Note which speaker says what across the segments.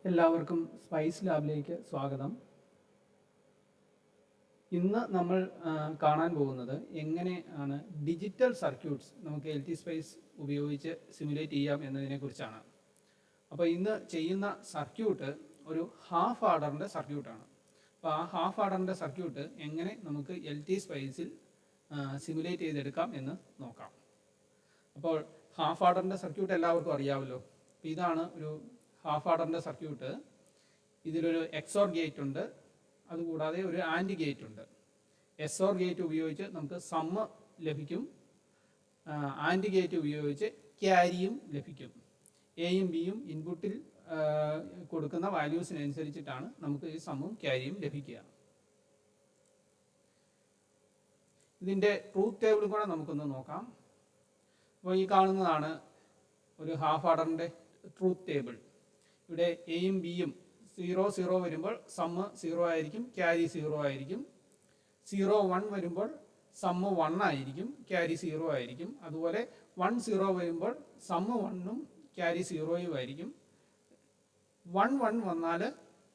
Speaker 1: എല്ലാവർക്കും സ്പൈസ് ലാബിലേക്ക് സ്വാഗതം. ഇന്ന് നമ്മൾ കാണാൻ പോകുന്നത് എങ്ങനെയാണ് ഡിജിറ്റൽ സർക്യൂട്ട്സ് നമുക്ക് എൽ ടി സ്പൈസ് ഉപയോഗിച്ച് സിമുലേറ്റ് ചെയ്യാം എന്നതിനെ കുറിച്ചാണ്. അപ്പോൾ ഇന്ന് ചെയ്യുന്ന സർക്യൂട്ട് ഒരു ഹാഫ് ആർഡറിൻ്റെ സർക്യൂട്ടാണ്. അപ്പോൾ ആ ഹാഫ് ആർഡറിൻ്റെ സർക്യൂട്ട് എങ്ങനെ നമുക്ക് എൽ ടി സ്പൈസിൽ സിമുലേറ്റ് ചെയ്തെടുക്കാം എന്ന് നോക്കാം. അപ്പോൾ ഹാഫ് ആർഡറിൻ്റെ സർക്യൂട്ട് എല്ലാവർക്കും അറിയാമല്ലോ. അപ്പോൾ ഇതാണ് ഒരു ഹാഫ് ആർഡറിൻ്റെ സർക്യൂട്ട്. ഇതിലൊരു എക്സോർ ഗേറ്റ് ഉണ്ട്, അതുകൂടാതെ ഒരു ആൻഡ് ഗേറ്റ് ഉണ്ട്. എക്സോർ ഗേറ്റ് ഉപയോഗിച്ച് നമുക്ക് സമ്മ് ലഭിക്കും, ആൻഡ് ഗേറ്റ് ഉപയോഗിച്ച് ക്യാരിയും ലഭിക്കും. എയും ബിയും ഇൻപുട്ടിൽ കൊടുക്കുന്ന വാല്യൂസിനനുസരിച്ചിട്ടാണ് നമുക്ക് ഈ സമ്മും ക്യാരിയും ലഭിക്കുക. ഇതിൻ്റെ ട്രൂത്ത് ടേബിളും കൂടെ നമുക്കൊന്ന് നോക്കാം. അപ്പോൾ ഈ കാണുന്നതാണ് ഒരു ഹാഫ് ആർഡറിൻ്റെ ട്രൂത്ത് ടേബിൾ. ഇവിടെ എയും ബിയും 0-0 വരുമ്പോൾ സമ്മ് 0 ആയിരിക്കും, ക്യാരി 0 ആയിരിക്കും. 0-1 വരുമ്പോൾ സമ്മ് 1 ആയിരിക്കും, ക്യാരി 0 ആയിരിക്കും. അതുപോലെ 1-0 വരുമ്പോൾ സമ്മ് 1ഉം ക്യാരി 0യും ആയിരിക്കും. 1-1 വന്നാൽ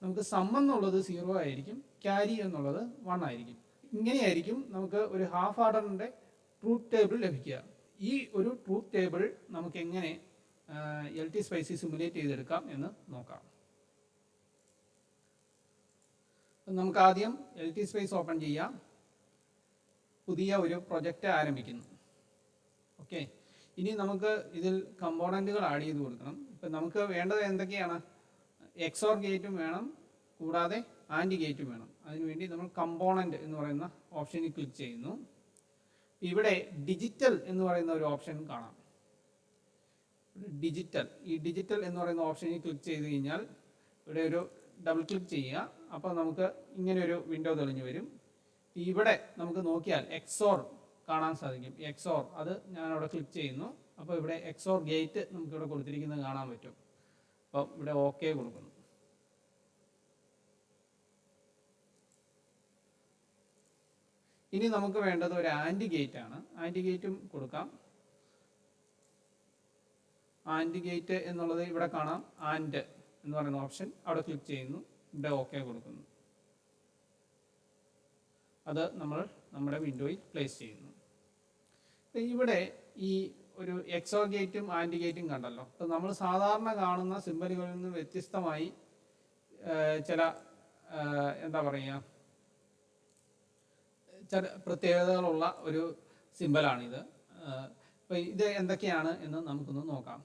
Speaker 1: നമുക്ക് സമ്മ് എന്നുള്ളത് 0 ആയിരിക്കും, ക്യാരി എന്നുള്ളത് 1 ആയിരിക്കും. ഇങ്ങനെയായിരിക്കും നമുക്ക് ഒരു ഹാഫ് ആർഡറിൻ്റെ ട്രൂത്ത് ടേബിൾ ലഭിക്കുക. ഈ ഒരു ട്രൂത്ത് ടേബിൾ നമുക്ക് എങ്ങനെ എൽ ടി സ്പൈസിൽ സിമുലേറ്റ് ചെയ്തെടുക്കാം എന്ന് നോക്കാം. നമുക്ക് ആദ്യം എൽ ടി സ്പൈസ് ഓപ്പൺ ചെയ്യാം. പുതിയ ഒരു പ്രൊജക്റ്റ് ആരംഭിക്കുന്നു. ഓക്കെ, ഇനി നമുക്ക് ഇതിൽ കമ്പോണൻറ്റുകൾ ആഡ് ചെയ്ത് കൊടുക്കണം. ഇപ്പം നമുക്ക് വേണ്ടത് എന്തൊക്കെയാണ്? എക്സോർ ഗേറ്റും വേണം, കൂടാതെ ആൻഡ് ഗേറ്റും വേണം. അതിനുവേണ്ടി നമ്മൾ കമ്പോണൻറ്റ് എന്ന് പറയുന്ന ഓപ്ഷനിൽ ക്ലിക്ക് ചെയ്യുന്നു. ഇവിടെ ഡിജിറ്റൽ എന്ന് പറയുന്ന ഒരു ഓപ്ഷൻ കാണാം. ഈ ഡിജിറ്റൽ എന്ന് പറയുന്ന ഓപ്ഷനിൽ ക്ലിക്ക് ചെയ്ത് കഴിഞ്ഞാൽ ഇവിടെ ഒരു ഡബിൾ ക്ലിക്ക് ചെയ്യുക. അപ്പോൾ നമുക്ക് ഇങ്ങനെ ഒരു വിൻഡോ തെളിഞ്ഞു വരും. ഇവിടെ നമുക്ക് നോക്കിയാൽ എക്സോർ കാണാൻ സാധിക്കും. എക്സോർ അത് ഞാനവിടെ ക്ലിക്ക് ചെയ്യുന്നു. അപ്പോൾ ഇവിടെ എക്സോർ ഗേറ്റ് നമുക്കിവിടെ കൊടുത്തിരിക്കുന്നത് കാണാൻ പറ്റും. അപ്പോൾ ഇവിടെ ഓക്കെ കൊടുക്കുന്നു. ഇനി നമുക്ക് വേണ്ടത് ഒരു ആൻഡ് ഗേറ്റ് ആണ്. ആൻഡ് ഗേറ്റും കൊടുക്കാം. ആൻഡ് ഗേറ്റ് എന്നുള്ളത് ഇവിടെ കാണാം. ആൻഡ് എന്ന് പറയുന്ന ഓപ്ഷൻ അവിടെ ക്ലിക്ക് ചെയ്യുന്നു. ഇവിടെ ഓക്കെ കൊടുക്കുന്നു. അത് നമ്മൾ നമ്മുടെ വിൻഡോയിൽ പ്ലേസ് ചെയ്യുന്നു. ഇവിടെ ഈ ഒരു എക്സോർ ഗേറ്റും ആൻഡ് ഗേറ്റും കണ്ടല്ലോ. അപ്പോൾ നമ്മൾ സാധാരണ കാണുന്ന സിമ്പലുകളിൽ നിന്ന് വ്യത്യസ്തമായി ചില എന്താ പറയുക, ചില പ്രത്യേകതകളുള്ള ഒരു സിമ്പലാണിത്. അപ്പോൾ ഇത് എന്തൊക്കെയാണ് എന്ന് നമുക്കൊന്ന് നോക്കാം.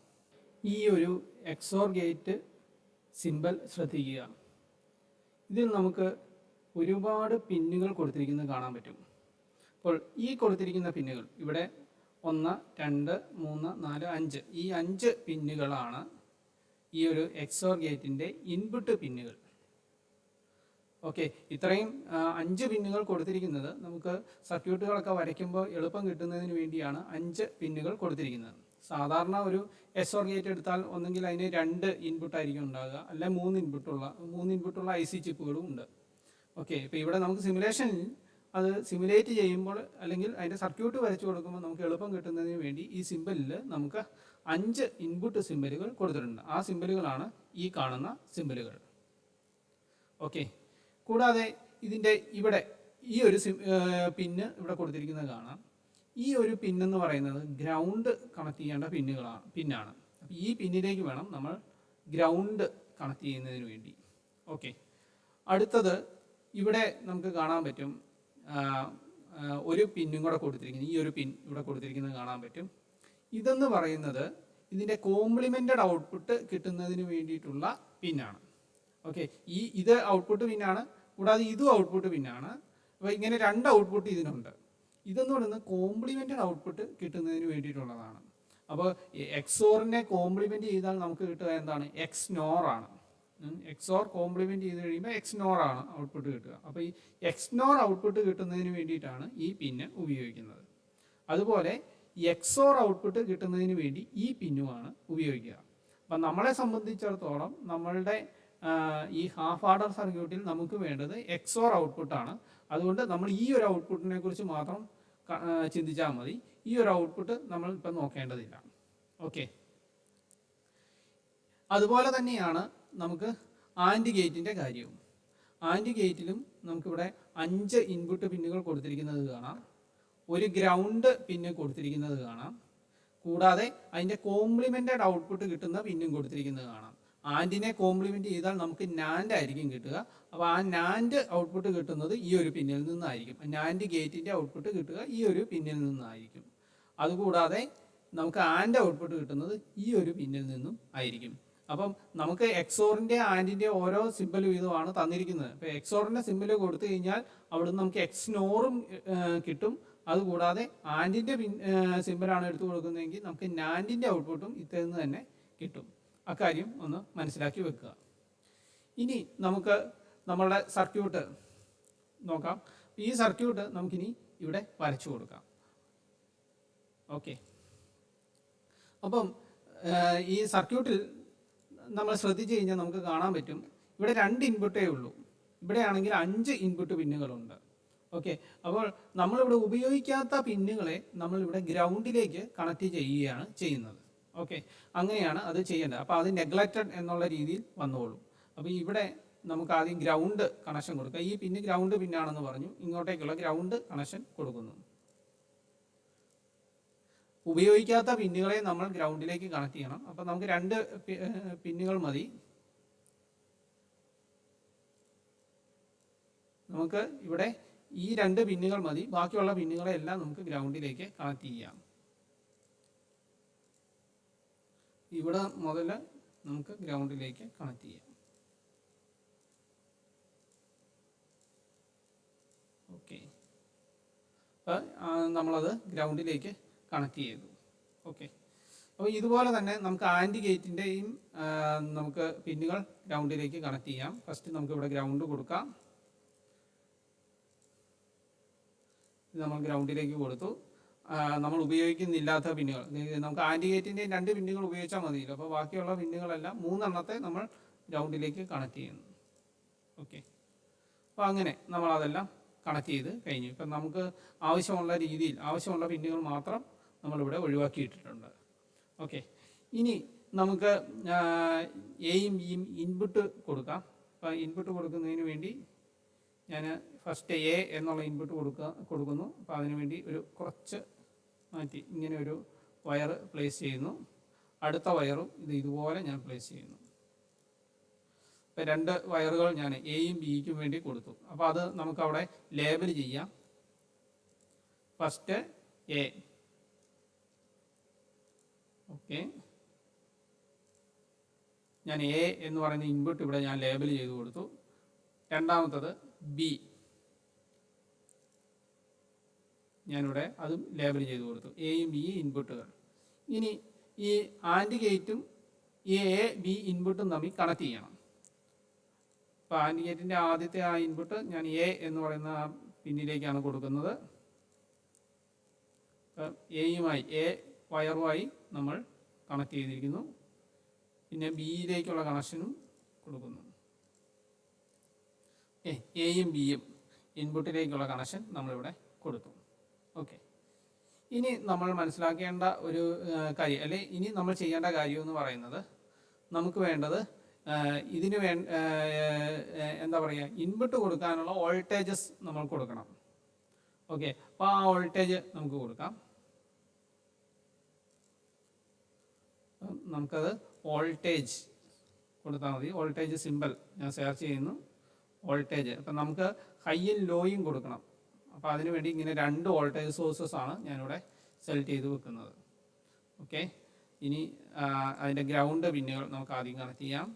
Speaker 1: ഈ ഒരു എക്സോർ ഗേറ്റ് സിമ്പൽ ശ്രദ്ധിക്കുക. ഇതിൽ നമുക്ക് ഒരുപാട് പിന്നുകൾ കൊടുത്തിരിക്കുന്നത് കാണാൻ പറ്റും. അപ്പോൾ ഈ കൊടുത്തിരിക്കുന്ന പിന്നുകൾ ഇവിടെ 1, 2, 3, 4, 5 ഈ 5 പിന്നുകളാണ് ഈ ഒരു എക്സോർ ഗേറ്റിൻ്റെ ഇൻപുട്ട് പിന്നുകൾ. ഓക്കെ, ഇത്രയും 5 പിന്നുകൾ കൊടുത്തിരിക്കുന്നത് നമുക്ക് സർക്യൂട്ടുകളൊക്കെ വരയ്ക്കുമ്പോൾ എളുപ്പം കിട്ടുന്നതിന് വേണ്ടിയാണ് 5 പിന്നുകൾ കൊടുത്തിരിക്കുന്നത്. സാധാരണ ഒരു എക്സോർ ഗേറ്റ് എടുത്താൽ ഒന്നെങ്കിൽ അതിന് 2 ഇൻപുട്ടായിരിക്കും ഉണ്ടാകുക, അല്ല 3 ഇൻപുട്ടുള്ള IC ചിപ്പുകളും ഉണ്ട്. ഓക്കെ, ഇപ്പോൾ ഇവിടെ നമുക്ക് സിമുലേഷനിൽ അത് സിമുലേറ്റ് ചെയ്യുമ്പോൾ അല്ലെങ്കിൽ അതിൻ്റെ സർക്യൂട്ട് വരച്ചു കൊടുക്കുമ്പോൾ നമുക്ക് എളുപ്പം കിട്ടുന്നതിന് വേണ്ടി ഈ സിമ്പലിൽ നമുക്ക് 5 ഇൻപുട്ട് സിമ്പലുകൾ കൊടുത്തിട്ടുണ്ട്. ആ സിമ്പലുകളാണ് ഈ കാണുന്ന സിമ്പലുകൾ. ഓക്കെ, കൂടാതെ ഇതിൻ്റെ ഇവിടെ ഈ ഒരു പിന്ന് ഇവിടെ കൊടുത്തിരിക്കുന്നത് കാണാം. ഈ ഒരു പിന്നെന്ന് പറയുന്നത് ഗ്രൗണ്ട് കണക്ട് ചെയ്യേണ്ട പിന്നാണ്. അപ്പോൾ ഈ പിന്നിലേക്ക് വേണം നമ്മൾ ഗ്രൗണ്ട് കണക്ട് ചെയ്യുന്നതിന് വേണ്ടി. ഓക്കെ, അടുത്തത് ഇവിടെ നമുക്ക് കാണാൻ പറ്റും ഒരു പിന്നും കൂടെ കൊടുത്തിരിക്കുന്നത്. ഈ ഒരു പിൻ ഇവിടെ കൊടുത്തിരിക്കുന്നത് കാണാൻ പറ്റും. ഇതെന്ന് പറയുന്നത് ഇതിൻ്റെ കോംപ്ലിമെൻറ്റഡ് ഔട്ട്പുട്ട് കിട്ടുന്നതിന് വേണ്ടിയിട്ടുള്ള പിന്നാണ്. ഓക്കെ, ഇത് ഔട്ട്പുട്ട് പിന്നാണ്, കൂടാതെ ഇതും ഔട്ട്പുട്ട് പിന്നാണ്. അപ്പോൾ ഇങ്ങനെ 2 ഔട്ട്പുട്ട് ഇതിനുണ്ട്. ഇതെന്ന് പറയുന്നത് കോംപ്ലിമെൻറ്റഡ് ഔട്ട്പുട്ട് കിട്ടുന്നതിന് വേണ്ടിയിട്ടുള്ളതാണ്. അപ്പോൾ എക്സോറിനെ കോംപ്ലിമെൻറ്റ് ചെയ്താൽ നമുക്ക് കിട്ടുക എന്താണ്? എക്സ്-നോർ ആണ്. എക്സോർ കോംപ്ലിമെൻറ്റ് ചെയ്ത് കഴിയുമ്പോൾ എക്സ്-നോർ ആണ് ഔട്ട്പുട്ട് കിട്ടുക. അപ്പോൾ ഈ എക്സ്-നോർ ഔട്ട്പുട്ട് കിട്ടുന്നതിന് വേണ്ടിയിട്ടാണ് ഈ പിന്ന് ഉപയോഗിക്കുന്നത്. അതുപോലെ എക്സോർ ഔട്ട്പുട്ട് കിട്ടുന്നതിന് വേണ്ടി ഈ പിന്നുമാണ് ഉപയോഗിക്കുക. അപ്പം നമ്മളെ സംബന്ധിച്ചിടത്തോളം നമ്മളുടെ ഈ ഹാഫ് ആർഡർ സർക്യൂട്ടിൽ നമുക്ക് വേണ്ടത് എക്സോർ ഔട്ട്പുട്ടാണ്. അതുകൊണ്ട് നമ്മൾ ഈ ഒരു ഔട്ട്പുട്ടിനെ കുറിച്ച് മാത്രം ചിന്തിച്ചാൽ മതി. ഈ ഒരു ഔട്ട്പുട്ട് നമ്മൾ ഇപ്പം നോക്കേണ്ടതില്ല. ഓക്കെ, അതുപോലെ തന്നെയാണ് നമുക്ക് ആൻഡ് ഗേറ്റിൻ്റെ കാര്യവും. ആൻഡ് ഗേറ്റിലും നമുക്കിവിടെ 5 ഇൻപുട്ട് പിന്നുകൾ കൊടുത്തിരിക്കുന്നത് കാണാം, ഒരു ഗ്രൗണ്ട് പിന്ന് കൊടുത്തിരിക്കുന്നത് കാണാം, കൂടാതെ അതിൻ്റെ കോംപ്ലിമെൻറ്റഡ് ഔട്ട്പുട്ട് കിട്ടുന്ന പിന്നും കൊടുത്തിരിക്കുന്നത് കാണാം. ആൻഡിനെ കോംപ്ലിമെൻറ്റ് ചെയ്താൽ നമുക്ക് നാൻഡ് ആയിരിക്കും കിട്ടുക. അപ്പോൾ ആ നാൻഡ് ഔട്ട്പുട്ട് കിട്ടുന്നത് ഈ ഒരു പിന്നിൽ നിന്നായിരിക്കും. നാൻഡ് ഗേറ്റിൻ്റെ ഔട്ട്പുട്ട് കിട്ടുക ഈ ഒരു പിന്നിൽ നിന്നായിരിക്കും. അതുകൂടാതെ നമുക്ക് ആൻഡ് ഔട്ട്പുട്ട് കിട്ടുന്നത് ഈ ഒരു പിന്നിൽ നിന്നും ആയിരിക്കും. അപ്പം നമുക്ക് എക്സോറിൻ്റെ ആൻഡിൻ്റെ ഓരോ സിമ്പിൾ വീതമാണ് തന്നിരിക്കുന്നത്. ഇപ്പോൾ എക്സോറിൻ്റെ സിമ്പിൾ കൊടുത്തു കഴിഞ്ഞാൽ അവിടുന്ന് നമുക്ക് എക്സ്നോറും കിട്ടും. അതുകൂടാതെ ആൻഡിൻ്റെ സിമ്പിളാണ് എടുത്തു കൊടുക്കുന്നതെങ്കിൽ നമുക്ക് നാൻഡിൻ്റെ ഔട്ട്പുട്ടും ഇത്തരം തന്നെ കിട്ടും. അക്കാര്യം ഒന്ന് മനസ്സിലാക്കി വെക്കുക. ഇനി നമുക്ക് നമ്മളുടെ സർക്യൂട്ട് നോക്കാം. ഈ സർക്യൂട്ട് നമുക്കിനി ഇവിടെ വരച്ചു കൊടുക്കാം. ഓക്കെ, അപ്പം ഈ സർക്യൂട്ടിൽ നമ്മൾ ശ്രദ്ധിച്ചു കഴിഞ്ഞാൽ നമുക്ക് കാണാൻ പറ്റും ഇവിടെ 2 ഇൻപുട്ടേ ഉള്ളൂ. ഇവിടെ ആണെങ്കിൽ 5 ഇൻപുട്ട് പിന്നുകളുണ്ട്. ഓക്കെ, അപ്പോൾ നമ്മളിവിടെ ഉപയോഗിക്കാത്ത പിന്നുകളെ നമ്മളിവിടെ ഗ്രൗണ്ടിലേക്ക് കണക്ട് ചെയ്യുകയാണ് ചെയ്യുന്നത്. ഓക്കെ, അങ്ങനെയാണ് അത് ചെയ്യേണ്ടത്. അപ്പോൾ അത് നെഗ്ലക്റ്റഡ് എന്നുള്ള രീതിയിൽ വന്നോളും. അപ്പോൾ ഇവിടെ നമുക്ക് ആദ്യം ഗ്രൗണ്ട് കണക്ഷൻ കൊടുക്കുക. ഈ പിന്ന് ഗ്രൗണ്ട് പിന്നാണെന്ന് പറഞ്ഞു, ഇങ്ങോട്ടേക്കുള്ള ഗ്രൗണ്ട് കണക്ഷൻ കൊടുക്കുന്നു. ഉപയോഗിക്കാത്ത പിന്നുകളെ നമ്മൾ ഗ്രൗണ്ടിലേക്ക് കണക്ട് ചെയ്യണം. അപ്പോൾ നമുക്ക് 2 പിന്നുകൾ മതി. നമുക്ക് ഇവിടെ ഈ 2 പിന്നുകൾ മതി. ബാക്കിയുള്ള പിന്നുകളെല്ലാം നമുക്ക് ഗ്രൗണ്ടിലേക്ക് കണക്ട് ചെയ്യാം. ഇവിടെ മുതൽ നമുക്ക് ഗ്രൗണ്ടിലേക്ക് കണക്ട് ചെയ്യാം. ഓക്കെ, അപ്പോൾ നമ്മളത് ഗ്രൗണ്ടിലേക്ക് കണക്ട് ചെയ്തു. ഓക്കെ, അപ്പോൾ ഇതുപോലെ തന്നെ നമുക്ക് ആൻഡ് ഗേറ്റിൻ്റെയും നമുക്ക് പിന്നുകൾ ഗ്രൗണ്ടിലേക്ക് കണക്ട് ചെയ്യാം. ഫസ്റ്റ് നമുക്ക് ഇവിടെ ഗ്രൗണ്ട് കൊടുക്കാം. ഇത് നമ്മൾ ഗ്രൗണ്ടിലേക്ക് കൊടുത്തു. നമ്മൾ ഉപയോഗിക്കുന്നില്ലാത്ത പിന്നുകൾ, നമുക്ക് ആൻഡ് ഗേറ്റിൻ്റെയും 2 പിന്നുകൾ ഉപയോഗിച്ചാൽ മതിയല്ലോ. അപ്പോൾ ബാക്കിയുള്ള പിന്നുകളെല്ലാം 3 എണ്ണത്തെ നമ്മൾ ഗ്രൗണ്ടിലേക്ക് കണക്ട് ചെയ്യുന്നു. ഓക്കെ, അപ്പോൾ അങ്ങനെ നമ്മളതെല്ലാം കണക്ട് ചെയ്ത് കഴിഞ്ഞു. ഇപ്പം നമുക്ക് ആവശ്യമുള്ള രീതിയിൽ ആവശ്യമുള്ള പിന്നുകൾ മാത്രം നമ്മളിവിടെ ഒഴിവാക്കിയിട്ടിട്ടുണ്ട്. ഓക്കെ, ഇനി നമുക്ക് എയും ബിയും ഇൻപുട്ട് കൊടുക്കാം. അപ്പോൾ ഇൻപുട്ട് കൊടുക്കുന്നതിന് വേണ്ടി ഞാൻ ഫസ്റ്റ് എ എന്നുള്ള ഇൻപുട്ട് കൊടുക്കുന്നു. അപ്പോൾ അതിനുവേണ്ടി ഒരു കുറച്ച് മാറ്റി ഇങ്ങനെ ഒരു വയർ പ്ലേസ് ചെയ്യുന്നു. അടുത്ത വയറും ഇതുപോലെ ഞാൻ പ്ലേസ് ചെയ്യുന്നു. ഇപ്പോൾ 2 വയറുകൾ ഞാൻ എയും ബിക്കും വേണ്ടി കൊടുത്തു. അപ്പോൾ അത് നമുക്കവിടെ ലേബൽ ചെയ്യാം. First A. ഓക്കെ, ഞാൻ എ എന്ന് പറയുന്ന ഇൻപുട്ട് ഇവിടെ ഞാൻ ലേബൽ ചെയ്ത് കൊടുത്തു. രണ്ടാമത്തത് ബി, ഞാനിവിടെ അതും ലേബൽ ചെയ്ത് കൊടുത്തു. എയും ബി ഇൻപുട്ടുകൾ. ഇനി ഈ ആൻഡ് ഗേറ്റും ഈ എ ബി ഇൻപുട്ടും തമ്മിൽ കണക്ട് ചെയ്യണം. അപ്പോൾ ആൻഡ് ഗേറ്റിൻ്റെ ആദ്യത്തെ ആ ഇൻപുട്ട് ഞാൻ എ എന്ന് പറയുന്ന പിന്നിലേക്കാണ് കൊടുക്കുന്നത്. അപ്പം എയുമായി എ വയറുമായി നമ്മൾ കണക്ട് ചെയ്തിരിക്കുന്നു. പിന്നെ ബിയിലേക്കുള്ള കണക്ഷനും കൊടുക്കുന്നു. എയും ബിയും ഇൻപുട്ടിലേക്കുള്ള കണക്ഷൻ നമ്മളിവിടെ കൊടുത്തു. ഓക്കെ, ഇനി നമ്മൾ മനസ്സിലാക്കേണ്ട ഒരു കാര്യം, അല്ലെ ഇനി നമ്മൾ ചെയ്യേണ്ട കാര്യം എന്ന് പറയുന്നത്, നമുക്ക് വേണ്ടത് ഇതിന് എന്താ പറയുക, ഇൻപുട്ട് കൊടുക്കാനുള്ള വോൾട്ടേജസ് നമ്മൾ കൊടുക്കണം. ഓക്കെ, അപ്പോൾ ആ വോൾട്ടേജ് നമുക്ക് കൊടുക്കാം. നമുക്കത് വോൾട്ടേജ് കൊടുത്താൽ മതി. വോൾട്ടേജ് സിമ്പിൾ ഞാൻ സെർച്ച് ചെയ്യുന്നു. വോൾട്ടേജ്, അപ്പം നമുക്ക് ഹൈയും ലോയും കൊടുക്കണം. അപ്പോൾ അതിനുവേണ്ടി ഇങ്ങനെ 2 വോൾട്ടേജ് സോഴ്സസ് ആണ് ഞാനിവിടെ സെലക്ട് ചെയ്ത് വെക്കുന്നത്. ഓക്കെ, ഇനി അതിൻ്റെ ഗ്രൗണ്ട് പിന്നുകൾ നമുക്ക് ആദ്യം കണക്ട് ചെയ്യാം.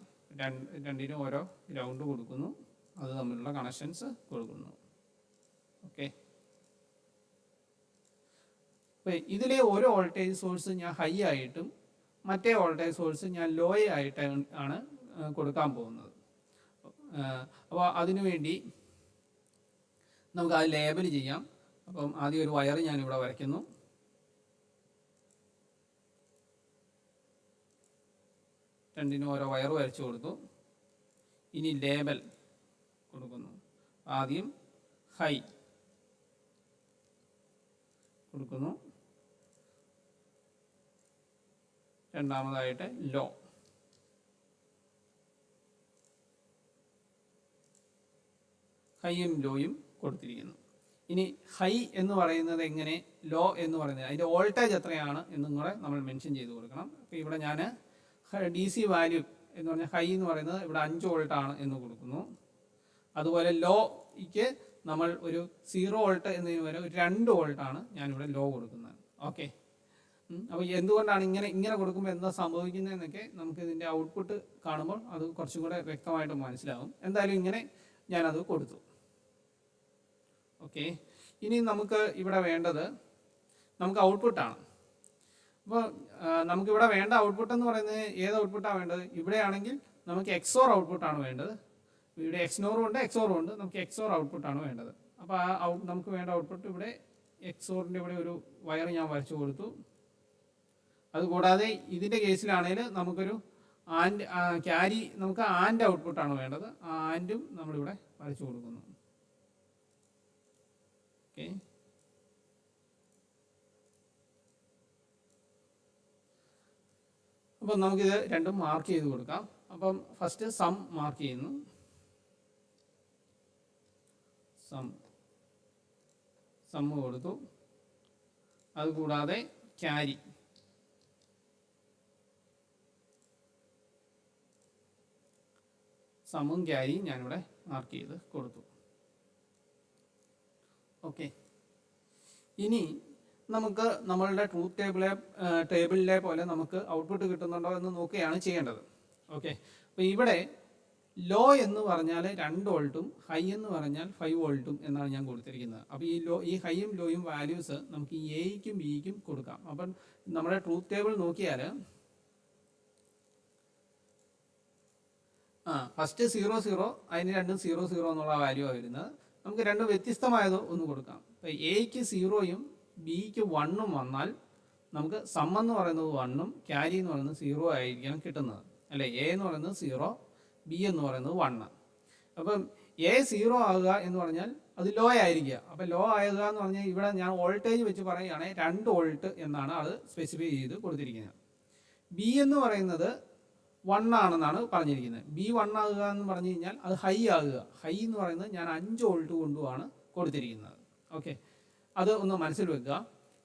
Speaker 1: രണ്ടിനും ഓരോ ഗ്രൗണ്ട് കൊടുക്കുന്നു. അത് തമ്മിലുള്ള കണക്ഷൻസ് കൊടുക്കുന്നു. ഓക്കെ, അപ്പോൾ ഇതിലെ ഓരോ വോൾട്ടേജ് സോഴ്സ് ഞാൻ ഹൈ ആയിട്ടും മറ്റേ വോൾട്ടേജ് സോഴ്സ് ഞാൻ ലോ ആയിട്ടാണ് കൊടുക്കാൻ പോകുന്നത്. അപ്പോൾ അതിനുവേണ്ടി നമുക്ക് അത് ലേബൽ ചെയ്യാം. അപ്പം ആദ്യം ഒരു വയർ ഞാനിവിടെ വരയ്ക്കുന്നു. രണ്ടിനും ഓരോ വയർ വരച്ചു കൊടുത്തു. ഇനി ലേബൽ കൊടുക്കുന്നു. ആദ്യം ഹൈ കൊടുക്കുന്നു, രണ്ടാമതായിട്ട് ലോ. ഹൈയും ലോയും കൊടുത്തിരിക്കുന്നു. ഇനി ഹൈ എന്ന് പറയുന്നത് എങ്ങനെ, ലോ എന്ന് പറയുന്നത് അതിൻ്റെ വോൾട്ടേജ് എത്രയാണ് എന്നും കൂടെ നമ്മൾ മെൻഷൻ ചെയ്ത് കൊടുക്കണം. അപ്പോൾ ഇവിടെ ഞാൻ DC വാല്യൂ എന്ന് പറഞ്ഞാൽ ഹൈ എന്ന് പറയുന്നത് ഇവിടെ 5 വോൾട്ടാണ് എന്ന് കൊടുക്കുന്നു. അതുപോലെ ലോയ്ക്ക് നമ്മൾ ഒരു 0 വോൾട്ട് എന്നതിന് വരെ ഒരു 2 വോൾട്ടാണ് ഞാനിവിടെ ലോ കൊടുക്കുന്നത്. ഓക്കെ, അപ്പോൾ എന്തുകൊണ്ടാണ് ഇങ്ങനെ കൊടുക്കുമ്പോൾ എന്താ സംഭവിക്കുന്നതെന്നൊക്കെ നമുക്ക് ഇതിൻ്റെ ഔട്ട്പുട്ട് കാണുമ്പോൾ അത് കുറച്ചും കൂടെ വ്യക്തമായിട്ട് മനസ്സിലാവും. എന്തായാലും ഇങ്ങനെ ഞാനത് കൊടുത്തു. ഓക്കെ, ഇനി നമുക്ക് ഇവിടെ വേണ്ടത് നമുക്ക് ഔട്ട്പുട്ടാണ്. അപ്പോൾ നമുക്കിവിടെ വേണ്ട ഔട്ട്പുട്ട് എന്ന് പറയുന്നത് ഏത് ഔട്ട്പുട്ടാണ് വേണ്ടത്? ഇവിടെയാണെങ്കിൽ നമുക്ക് XOR ഔട്ട്പുട്ടാണ് വേണ്ടത്. ഇവിടെ XNOR ഉണ്ട്, XOR ഉണ്ട്. നമുക്ക് XOR ഔട്ട്പുട്ടാണ് വേണ്ടത്. അപ്പോൾ നമുക്ക് വേണ്ട ഔട്ട്പുട്ട് ഇവിടെ XORൻ്റെ ഇവിടെ ഒരു വയർ ഞാൻ വരച്ചു കൊടുത്തു. അതുകൂടാതെ ഇതിൻ്റെ കേസിലാണെങ്കിൽ നമുക്കൊരു ക്യാരി, നമുക്ക് ആൻഡ് ഔട്ട്പുട്ടാണ് വേണ്ടത്. ആ ആൻഡും നമ്മളിവിടെ വരച്ചു കൊടുക്കുന്നു. ഓക്കെ, അപ്പം നമുക്കിത് രണ്ടും മാർക്ക് ചെയ്ത് കൊടുക്കാം. അപ്പം ഫസ്റ്റ് സം മാർക്ക് ചെയ്യുന്നു. സം കൊടുത്തു. അതുകൂടാതെ ക്യാരി, സമ്മും ക്യാരിയും ഞാനിവിടെ മാർക്ക് ചെയ്ത് കൊടുത്തു. ഓക്കെ, ഇനി നമുക്ക് നമ്മളുടെ ട്രൂത്ത് ടേബിളിലെ പോലെ നമുക്ക് ഔട്ട്പുട്ട് കിട്ടുന്നുണ്ടോ എന്ന് നോക്കുകയാണ് ചെയ്യേണ്ടത്. ഓക്കെ, അപ്പോൾ ഇവിടെ ലോ എന്ന് പറഞ്ഞാൽ 2 വോൾട്ടും ഹൈ എന്ന് പറഞ്ഞാൽ 5 വോൾട്ടും എന്നാണ് ഞാൻ കൊടുത്തിരിക്കുന്നത്. അപ്പോൾ ഈ ഹൈയും ലോയും വാല്യൂസ് നമുക്ക് എയ്ക്കും ബിക്കും കൊടുക്കാം. അപ്പം നമ്മുടെ ട്രൂത്ത് ടേബിൾ നോക്കിയാൽ ഫസ്റ്റ് 0 0, അതിന് രണ്ടും 0 0 എന്നുള്ള വാല്യൂ ആണ് വരുന്നത്. നമുക്ക് രണ്ടും വ്യത്യസ്തമായത് ഒന്ന് കൊടുക്കാം. അപ്പോൾ എയ്ക്ക് 0യും ബിക്ക് 1ഉം വന്നാൽ നമുക്ക് സം എന്ന് പറയുന്നത് 1ഉം ക്യാരി എന്ന് പറയുന്നത് 0 ആയിരിക്കണം കിട്ടുന്നത്, അല്ലേ? എ എന്ന് പറയുന്നത് 0, ബി എന്ന് പറയുന്നത് 1. അപ്പം എ 0 ആകുക എന്ന് പറഞ്ഞാൽ അത് ലോ ആയിരിക്കുക. അപ്പം ലോ ആകുക എന്ന് പറഞ്ഞാൽ ഇവിടെ ഞാൻ വോൾട്ടേജ് വെച്ച് പറയുകയാണെങ്കിൽ 2 വോൾട്ട് എന്നാണ് അത് സ്പെസിഫൈ ചെയ്ത് കൊടുത്തിരിക്കുന്നത്. ബി എന്ന് പറയുന്നത് 1 ആണെന്നാണ് പറഞ്ഞിരിക്കുന്നത്. ബി 1 ആകുക എന്ന് പറഞ്ഞു കഴിഞ്ഞാൽ അത് ഹൈ ആകുക. ഹൈ എന്ന് പറയുന്നത് ഞാൻ 5 വോൾട്ട് കൊണ്ടുമാണ് കൊടുത്തിരിക്കുന്നത്. ഓക്കെ, അത് ഒന്ന് മനസ്സിൽ വെക്കുക.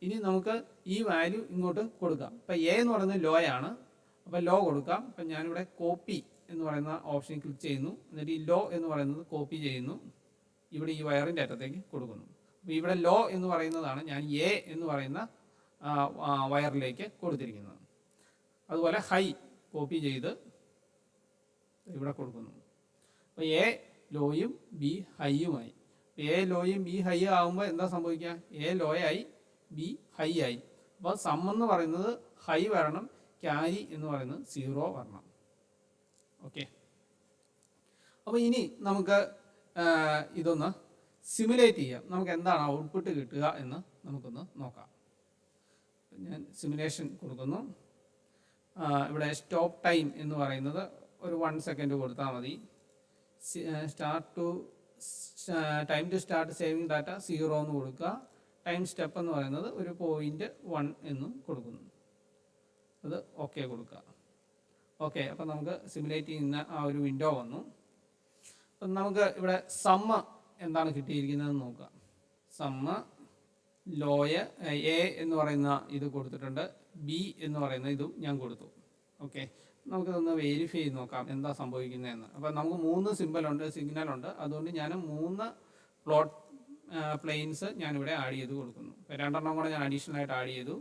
Speaker 1: ഇനി നമുക്ക് ഈ വാല്യൂ ഇങ്ങോട്ട് കൊടുക്കാം. ഇപ്പം എ എന്ന് പറയുന്നത് ലോ ആണ്, അപ്പോൾ ലോ കൊടുക്കാം. അപ്പം ഞാനിവിടെ കോപ്പി എന്ന് പറയുന്ന ഓപ്ഷൻ ക്ലിക്ക് ചെയ്യുന്നു. എന്നിട്ട് ഈ ലോ എന്ന് പറയുന്നത് കോപ്പി ചെയ്യുന്നു, ഇവിടെ ഈ വയറിൻ്റെ അറ്റത്തേക്ക് കൊടുക്കുന്നു. അപ്പോൾ ഇവിടെ ലോ എന്ന് പറയുന്നതാണ് ഞാൻ എ എന്ന് പറയുന്ന വയറിലേക്ക് കൊടുത്തിരിക്കുന്നത്. അതുപോലെ ഹൈ കോപ്പി ചെയ്ത് ഇവിടെ കൊടുക്കുന്നു. അപ്പോൾ എ ലോയും ബി ഹൈയുമായി. എ ലോയും ബി ഹൈ ആകുമ്പോൾ എന്താ സംഭവിക്കുക? എ ലോയായി, ബി ഹൈ ആയി. അപ്പോൾ സം എന്ന് പറയുന്നത് ഹൈ വരണം, ക്യാരി എന്ന് പറയുന്നത് 0 വരണം. ഓക്കെ, അപ്പോൾ ഇനി നമുക്ക് ഇതൊന്ന് സിമുലേറ്റ് ചെയ്യാം. നമുക്ക് എന്താണ് ഔട്ട്പുട്ട് കിട്ടുക എന്ന് നമുക്കൊന്ന് നോക്കാം. ഞാൻ സിമുലേഷൻ കൊടുക്കുന്നു. ഇവിടെ സ്റ്റോപ്പ് ടൈം എന്ന് പറയുന്നത് ഒരു 1 സെക്കൻഡ് കൊടുത്താൽ മതി. Time to start saving data 0 എന്ന് കൊടുക്കുക. ടൈം സ്റ്റെപ്പ് എന്ന് പറയുന്നത് ഒരു 0.1 എന്നും കൊടുക്കുന്നു. അത് ഓക്കെ കൊടുക്കുക. ഓക്കെ, അപ്പം നമുക്ക് സിമുലേറ്റ് ചെയ്യുന്ന ആ ഒരു വിൻഡോ വന്നു. അപ്പം നമുക്ക് ഇവിടെ സമ്മ് എന്താണ് കിട്ടിയിരിക്കുന്നതെന്ന് നോക്കാം. സമ്മ് ലോയ എ എന്ന് പറയുന്ന ഇത് കൊടുത്തിട്ടുണ്ട്, ബി എന്ന് പറയുന്ന ഇതും ഞാൻ കൊടുത്തു. ഓക്കെ, നമുക്കിതൊന്ന് വെരിഫൈ ചെയ്ത് നോക്കാം എന്താ സംഭവിക്കുന്നതെന്ന്. അപ്പോൾ നമുക്ക് 3 സിഗ്നലുണ്ട്. അതുകൊണ്ട് ഞാൻ 3 പ്ലോട്ട് പ്ലെയിൻസ് ഞാനിവിടെ ആഡ് ചെയ്ത് കൊടുക്കുന്നു. ഇപ്പോൾ 2 എണ്ണം കൂടെ ഞാൻ അഡീഷണൽ ആയിട്ട് ആഡ് ചെയ്തു.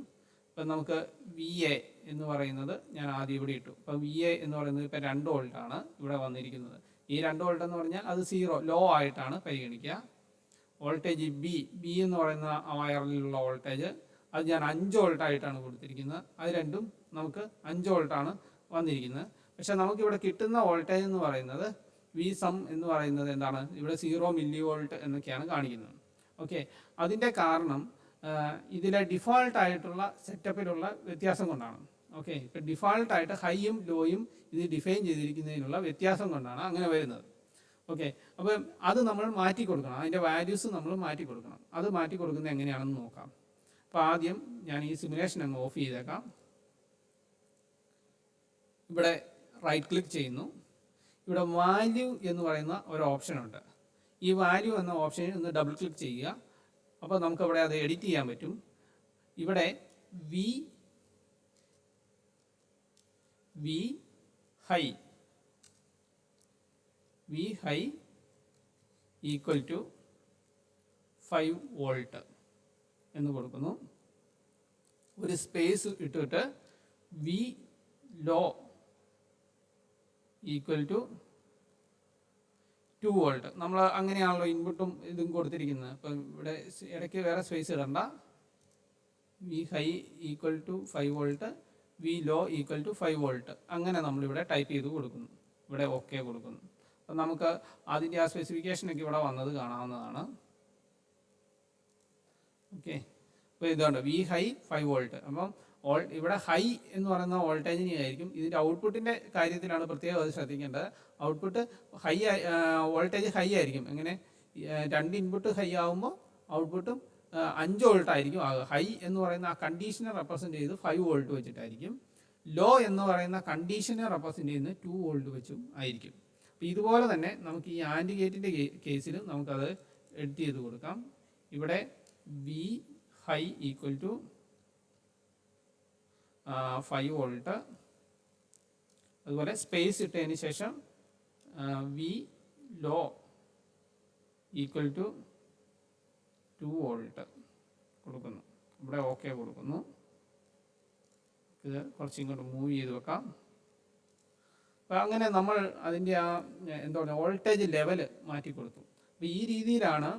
Speaker 1: ഇപ്പം നമുക്ക് VA എന്ന് പറയുന്നത് ഞാൻ ആദ്യം ഇവിടെ ഇട്ടു. അപ്പം VA എന്ന് പറയുന്നത് ഇപ്പോൾ 2 വോൾട്ടാണ് ഇവിടെ വന്നിരിക്കുന്നത്. ഈ 2 വോൾട്ട് എന്ന് പറഞ്ഞാൽ അത് 0 ലോ ആയിട്ടാണ് പരിഗണിക്കുക. വോൾട്ടേജ് ബി എന്ന് പറയുന്ന വയറിലുള്ള വോൾട്ടേജ് അത് ഞാൻ 5 വോൾട്ടായിട്ടാണ് കൊടുത്തിരിക്കുന്നത്. അത് രണ്ടും നമുക്ക് 5 വോൾട്ടാണ് വന്നിരിക്കുന്നത്. പക്ഷെ നമുക്കിവിടെ കിട്ടുന്ന വോൾട്ടേജ് എന്ന് പറയുന്നത് വി സം എന്ന് പറയുന്നത് എന്താണ്? ഇവിടെ 0 മില്ലി വോൾട്ട് എന്നൊക്കെയാണ് കാണിക്കുന്നത്. ഓക്കെ, അതിൻ്റെ കാരണം ഇതിലെ ഡിഫോൾട്ടായിട്ടുള്ള സെറ്റപ്പിലുള്ള വ്യത്യാസം കൊണ്ടാണ്. ഓക്കെ, ഇപ്പം ഡിഫോൾട്ടായിട്ട് ഹൈയും ലോയും ഇത് ഡിഫൈൻ ചെയ്തിരിക്കുന്നതിനുള്ള വ്യത്യാസം കൊണ്ടാണ് അങ്ങനെ വരുന്നത്. ഓക്കെ, അപ്പം അത് നമ്മൾ മാറ്റി കൊടുക്കണം. അതിൻ്റെ വാല്യൂസ് നമ്മൾ മാറ്റി കൊടുക്കണം. അത് മാറ്റി കൊടുക്കുന്നത് എങ്ങനെയാണെന്ന് നോക്കാം. അപ്പോൾ ആദ്യം ഞാൻ ഈ സിമുലേഷൻ അങ്ങ് ഓഫ് ചെയ്തേക്കാം. ഇവിടെ റൈറ്റ് ക്ലിക്ക് ചെയ്യുന്നു. ഇവിടെ വാല്യൂ എന്ന് പറയുന്ന ഒരു ഓപ്ഷൻ ഉണ്ട്. ഈ വാല്യൂ എന്ന ഓപ്ഷനിൽ ഒന്ന് ഡബിൾ ക്ലിക്ക് ചെയ്യുക. അപ്പോൾ നമുക്കവിടെ അത് എഡിറ്റ് ചെയ്യാൻ പറ്റും. ഇവിടെ V high equal to 5 volt എന്ന് കൊടുക്കുന്നു. ഒരു സ്പേസ് ഇട്ടിട്ട് V low equal to 2 volt. നമ്മൾ അങ്ങനെയാണല്ലോ ഇൻപുട്ടും ഇതും കൊടുത്തിരിക്കുന്നത്. അപ്പം ഇവിടെ ഇടയ്ക്ക് വേറെ സ്പേസ് ഇടണ്ട. V high equal to 5 volt, V low equal to 5 volt, അങ്ങനെ നമ്മളിവിടെ ടൈപ്പ് ചെയ്ത് കൊടുക്കുന്നു. ഇവിടെ ഓക്കെ കൊടുക്കുന്നു. അപ്പം നമുക്ക് അതിൻ്റെ ആ സ്പെസിഫിക്കേഷനൊക്കെ ഇവിടെ വന്നത് കാണാവുന്നതാണ്. ഓക്കെ, അപ്പോൾ ഇതുണ്ട് വി ഹൈ 5 വോൾട്ട്. അപ്പം ഇവിടെ ഹൈ എന്ന് പറയുന്ന വോൾട്ടേജിനെ ആയിരിക്കും. ഇതിൻ്റെ ഔട്ട്പുട്ടിൻ്റെ കാര്യത്തിലാണ് പ്രത്യേകം അത് ശ്രദ്ധിക്കേണ്ടത്. ഔട്ട്പുട്ട് ഹൈ വോൾട്ടേജ് ഹൈ ആയിരിക്കും. എങ്ങനെ 2 ഇൻപുട്ട് ഹൈ ആകുമ്പോൾ ഔട്ട്പുട്ടും 5 വോൾട്ട് ആയിരിക്കും ആകുക. ഹൈ എന്ന് പറയുന്ന ആ കണ്ടീഷനെ റെപ്രസെൻറ്റ് ചെയ്ത് 5 വോൾട്ട് വെച്ചിട്ടായിരിക്കും. ലോ എന്ന് പറയുന്ന കണ്ടീഷനെ റെപ്രസെൻറ്റ് ചെയ്യുന്നത് 2 വോൾട്ട് വെച്ചും ആയിരിക്കും. അപ്പോൾ ഇതുപോലെ തന്നെ നമുക്ക് ഈ ആൻഡ് ഗേറ്റിൻ്റെ കേസിൽ നമുക്കത് എഡിറ്റ് ചെയ്ത് കൊടുക്കാം. ഇവിടെ V high equal to 5 volt, അതുപോലെ സ്പേസ് ഇട്ടതിന് ശേഷം V low equal to 2 volt കൊടുക്കുന്നു. ഇവിടെ ഓക്കെ കൊടുക്കുന്നു. ഇത് കുറച്ച് ഇങ്ങോട്ട് മൂവ് ചെയ്ത് വെക്കാം. അപ്പോൾ അങ്ങനെ നമ്മൾ അതിൻ്റെ ആ എന്താ പറയുക വോൾട്ടേജ് ലെവല് മാറ്റി കൊടുത്തു. അപ്പോൾ ഈ രീതിയിലാണ്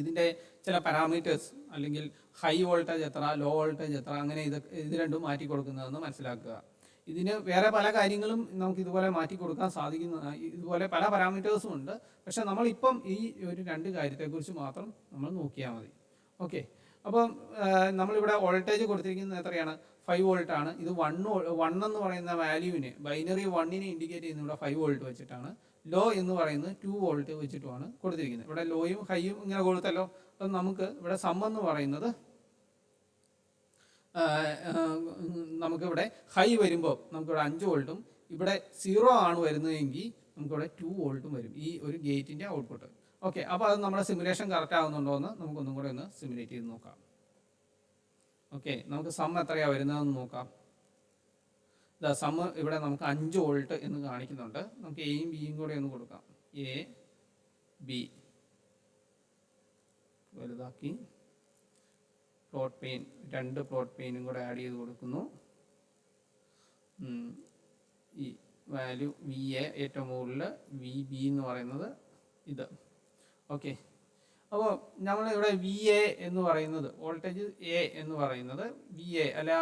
Speaker 1: ഇതിൻ്റെ ചില പാരാമീറ്റേഴ്സ്, അല്ലെങ്കിൽ ഹൈ വോൾട്ടേജ് എത്ര, ലോ വോൾട്ടേജ് എത്ര, അങ്ങനെ ഇത് രണ്ടും മാറ്റി കൊടുക്കുന്നതെന്ന് മനസ്സിലാക്കുക. ഇതിന് വേറെ പല കാര്യങ്ങളും നമുക്ക് ഇതുപോലെ മാറ്റി കൊടുക്കാൻ സാധിക്കുന്ന ഇതുപോലെ പല പാരാമീറ്റേഴ്സും ഉണ്ട്. പക്ഷെ നമ്മളിപ്പം ഈ ഒരു 2 കാര്യത്തെക്കുറിച്ച് മാത്രം നമ്മൾ നോക്കിയാൽ മതി. ഓക്കെ, അപ്പം നമ്മളിവിടെ വോൾട്ടേജ് കൊടുത്തിരിക്കുന്നത് എത്രയാണ്? 5 വോൾട്ടാണ്. ഇത് 1 എന്ന് പറയുന്ന വാല്യൂവിനെ, ബൈനറി 1നെ ഇൻഡിക്കേറ്റ് ചെയ്യുന്ന ഇവിടെ 5 വോൾട്ട് വെച്ചിട്ടാണ്. ലോ എന്ന് പറയുന്നത് 2 വോൾട്ട് വെച്ചിട്ടുമാണ് കൊടുത്തിരിക്കുന്നത്. ഇവിടെ ലോയും ഹൈയും ഇങ്ങനെ കൊടുത്തല്ലോ. അപ്പം നമുക്ക് ഇവിടെ സം എന്ന് പറയുന്നത് നമുക്കിവിടെ ഹൈ വരുമ്പോൾ നമുക്കിവിടെ 5 വോൾട്ടും ഇവിടെ 0 ആണ് വരുന്നതെങ്കിൽ നമുക്കിവിടെ 2 വോൾട്ടും വരും ഈ ഒരു ഗേറ്റിൻ്റെ ഔട്ട്പുട്ട്. ഓക്കെ, അപ്പോൾ അത് നമ്മുടെ സിമുലേഷൻ കറക്റ്റ് ആകുന്നുണ്ടോ എന്ന് നമുക്കൊന്നും കൂടെ ഒന്ന് സിമുലേറ്റ് ചെയ്ത് നോക്കാം. ഓക്കെ, നമുക്ക് സം എത്രയാണ് വരുന്നതെന്ന് നോക്കാം. സം ഇവിടെ നമുക്ക് 5 വോൾട്ട് എന്ന് കാണിക്കുന്നുണ്ട്. നമുക്ക് എയും ബിയും കൂടെ ഒന്ന് കൊടുക്കാം. എ ബി വലുതാക്കി പ്ലോട്ട് പെയിൻ 2 പ്ലോട്ട് പെയിനും കൂടെ ആഡ് ചെയ്ത് കൊടുക്കുന്നു. ഈ വാല്യൂ വി എ ഏറ്റവും മുകളിൽ, വി ബി എന്ന് പറയുന്നത് ഇത്. ഓക്കെ, അപ്പോൾ നമ്മളിവിടെ വി എ എന്ന് പറയുന്നത് വോൾട്ടേജ് എ എന്ന് പറയുന്നത് വി എ അല്ല,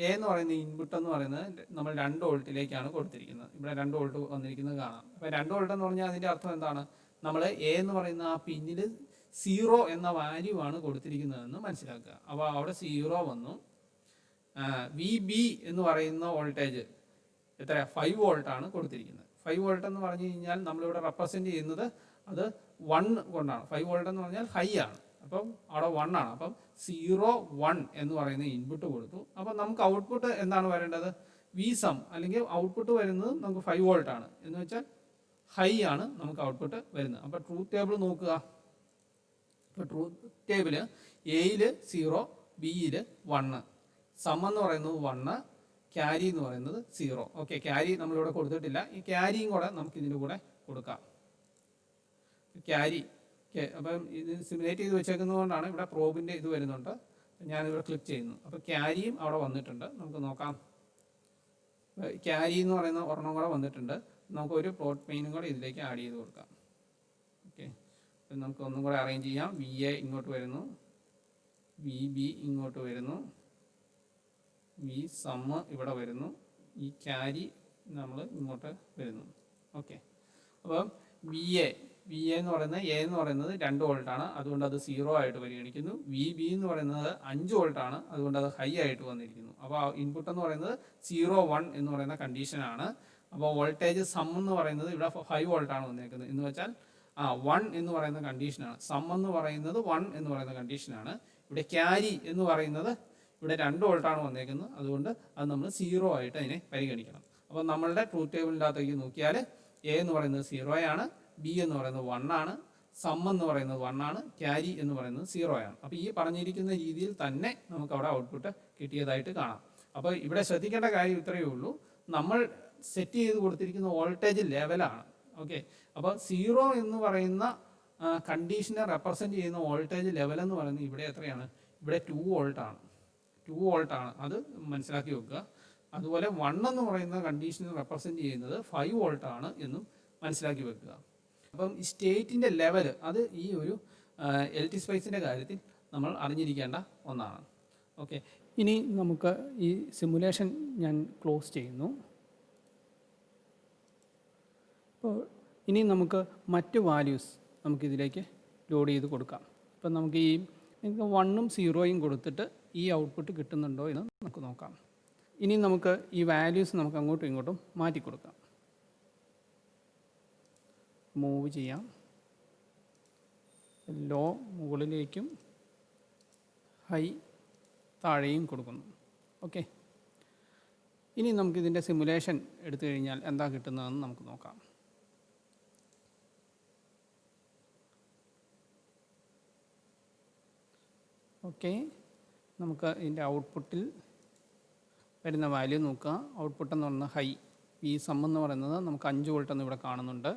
Speaker 1: എ എന്ന് പറയുന്ന ഇൻപുട്ട് എന്ന് പറയുന്നത് നമ്മൾ 2 വോൾട്ടിലേക്കാണ് കൊടുത്തിരിക്കുന്നത്. ഇവിടെ 2 വോൾട്ട് വന്നിരിക്കുന്നത് കാണാം. അപ്പോൾ 2 വോൾട്ട് എന്ന് പറഞ്ഞാൽ അതിൻ്റെ അർത്ഥം എന്താണ്? നമ്മൾ എ എന്ന് പറയുന്ന ആ പിന്നിൽ 0 എന്ന വാല്യൂ ആണ് കൊടുത്തിരിക്കുന്നതെന്ന് മനസ്സിലാക്കുക. അപ്പോൾ അവിടെ 0 വന്നു. വി ബി എന്ന് പറയുന്ന വോൾട്ടേജ് എത്ര? 5 വോൾട്ടാണ് കൊടുത്തിരിക്കുന്നത്. 5 വോൾട്ട് എന്ന് പറഞ്ഞു കഴിഞ്ഞാൽ നമ്മളിവിടെ റെപ്രസെൻറ്റ് ചെയ്യുന്നത് അത് 1 കൊണ്ടാണ്. 5 വോൾട്ട് എന്ന് പറഞ്ഞാൽ ഹൈ ആണ്. അപ്പം അവിടെ 1 ആണ്. അപ്പം 0 1 എന്ന് പറയുന്ന ഇൻപുട്ട് കൊടുത്തു. അപ്പം നമുക്ക് ഔട്ട്പുട്ട് എന്താണ് വരേണ്ടത്? വി സം, അല്ലെങ്കിൽ ഔട്ട്പുട്ട് വരുന്നത് നമുക്ക് 5 വോൾട്ട് ആണ് എന്ന് വെച്ചാൽ ഹൈ ആണ് നമുക്ക് ഔട്ട്പുട്ട് വരുന്നത്. അപ്പോൾ ട്രൂത്ത് ടേബിൾ നോക്കുക. ഇപ്പോൾ ട്രൂത്ത് ടേബിള് എയിൽ 0, ബിയിൽ 1, സം എന്ന് പറയുന്നത് 1, ക്യാരി എന്ന് പറയുന്നത് 0. ഓക്കെ, ക്യാരി നമ്മളിവിടെ കൊടുത്തിട്ടില്ല. ഈ ക്യാരിയും കൂടെ നമുക്ക് ഇതിൻ്റെ കൂടെ കൊടുക്കാം. ക്യാരി അപ്പം ഇത് സിമുലേറ്റ് ചെയ്ത് വെച്ചേക്കുന്നത് കൊണ്ടാണ് ഇവിടെ പ്രോബിൻ്റെ ഇത് വരുന്നുണ്ട്. ഞാനിവിടെ ക്ലിക്ക് ചെയ്യുന്നു. അപ്പോൾ ക്യാരിയും അവിടെ വന്നിട്ടുണ്ട്. നമുക്ക് നോക്കാം. ക്യാരി എന്ന് പറയുന്ന ഒരെണ്ണം കൂടെ വന്നിട്ടുണ്ട്. നമുക്കൊരു പ്ലോട്ട് പെയിനും കൂടെ ഇതിലേക്ക് ആഡ് ചെയ്ത് കൊടുക്കാം. ഓക്കെ, അപ്പം നമുക്ക് ഒന്നും കൂടെ അറേഞ്ച് ചെയ്യാം. വി എ ഇങ്ങോട്ട് വരുന്നു, വി ബി ഇങ്ങോട്ട് വരുന്നു, വി സമ്മ് ഇവിടെ വരുന്നു, ഈ ക്യാരി നമ്മൾ ഇങ്ങോട്ട് വരുന്നു. ഓക്കെ, അപ്പം വി എ എന്ന് പറയുന്നത് എ എന്ന് പറയുന്നത് 2 വോൾട്ടാണ്, അതുകൊണ്ട് അത് 0 ആയിട്ട് പരിഗണിക്കുന്നു. വി ബി എന്ന് പറയുന്നത് 5 വോൾട്ടാണ്, അതുകൊണ്ട് അത് ഹൈ ആയിട്ട് വന്നിരിക്കുന്നു. അപ്പോൾ ഇൻപുട്ട് എന്ന് പറയുന്നത് 0 1 എന്ന് പറയുന്ന കണ്ടീഷനാണ്. അപ്പോൾ വോൾട്ടേജ് സം എന്ന് പറയുന്നത് ഇവിടെ 5 വോൾട്ടാണ് വന്നിരിക്കുന്നത് എന്ന് വെച്ചാൽ 1 എന്ന് പറയുന്ന കണ്ടീഷനാണ്. സം എന്ന് പറയുന്നത് 1 എന്ന് പറയുന്ന കണ്ടീഷനാണ്. ഇവിടെ ക്യാരി എന്ന് പറയുന്നത് ഇവിടെ 2 വോൾട്ടാണ് വന്നിരിക്കുന്നത്, അതുകൊണ്ട് അത് നമ്മൾ 0 ആയിട്ട് അതിനെ പരിഗണിക്കണം. അപ്പോൾ നമ്മളുടെ ട്രൂത്ത് ടേബിളിൻ്റെ അകത്തേക്ക് നോക്കിയാൽ എ എന്ന് പറയുന്നത് 0 ആണ്, ബി എന്ന് പറയുന്നത് 1 ആണ്, സം എന്ന് പറയുന്നത് 1 ആണ്, ക്യാരി എന്ന് പറയുന്നത് 0 ആണ്. അപ്പോൾ ഈ പറഞ്ഞിരിക്കുന്ന രീതിയിൽ തന്നെ നമുക്ക് അവിടെ ഔട്ട്പുട്ട് കിട്ടിയതായിട്ട് കാണാം. അപ്പോൾ ഇവിടെ ശ്രദ്ധിക്കേണ്ട കാര്യം ഇത്രയേ ഉള്ളൂ, നമ്മൾ സെറ്റ് ചെയ്ത് കൊടുത്തിരിക്കുന്ന വോൾട്ടേജ് ലെവലാണ്. ഓക്കെ, അപ്പോൾ 0 എന്ന് പറയുന്ന കണ്ടീഷനെ റെപ്രസെൻറ്റ് ചെയ്യുന്ന വോൾട്ടേജ് ലെവൽ എന്ന് പറയുന്നത് ഇവിടെ എത്രയാണ്? ഇവിടെ 2 വോൾട്ട് ആണ്. 2 വോൾട്ട് ആണ്, അത് മനസ്സിലാക്കി വെക്കുക. അതുപോലെ 1 എന്ന് പറയുന്ന കണ്ടീഷനെ റെപ്രസെൻറ്റ് ചെയ്യുന്നത് 5 വോൾട്ട് ആണ് എന്നും മനസ്സിലാക്കി വെക്കുക. അപ്പം ഈ സ്റ്റേറ്റിൻ്റെ ലെവൽ അത് ഈ ഒരു LT സ്പൈസിൻ്റെ കാര്യത്തിൽ നമ്മൾ അറിഞ്ഞിരിക്കേണ്ട ഒന്നാണ്. ഓക്കെ, ഇനി നമുക്ക് ഈ സിമുലേഷൻ ഞാൻ ക്ലോസ് ചെയ്യുന്നു. അപ്പോൾ ഇനി നമുക്ക് മറ്റ് വാല്യൂസ് നമുക്കിതിലേക്ക് ലോഡ് ചെയ്ത് കൊടുക്കാം. ഇപ്പം നമുക്ക് ഈ 1ഉം 0യും കൊടുത്തിട്ട് ഈ ഔട്ട്പുട്ട് കിട്ടുന്നുണ്ടോ എന്ന് നമുക്ക് നോക്കാം. ഇനി നമുക്ക് ഈ വാല്യൂസ് നമുക്ക് അങ്ങോട്ടും ഇങ്ങോട്ടും മാറ്റി കൊടുക്കാം. മൂവ് ചെയ്യാം. ലോ മുകളിലേക്കും ഹൈ താഴെയും കൊടുക്കുന്നു. ഓക്കെ, ഇനി നമുക്കിതിൻ്റെ സിമുലേഷൻ എടുത്തു കഴിഞ്ഞാൽ എന്താ കിട്ടുന്നതെന്ന് നമുക്ക് നോക്കാം. ഓക്കെ, നമുക്ക് ഇതിൻ്റെ ഔട്ട്പുട്ടിൽ വരുന്ന വാല്യൂ നോക്കുക. ഔട്ട്പുട്ട് എന്ന് പറയുന്നത് ഹൈ, ഈ സം എന്ന് പറയുന്നത് നമുക്ക് 5 വോൾട്ട് എന്ന് ഇവിടെ കാണുന്നുണ്ട്.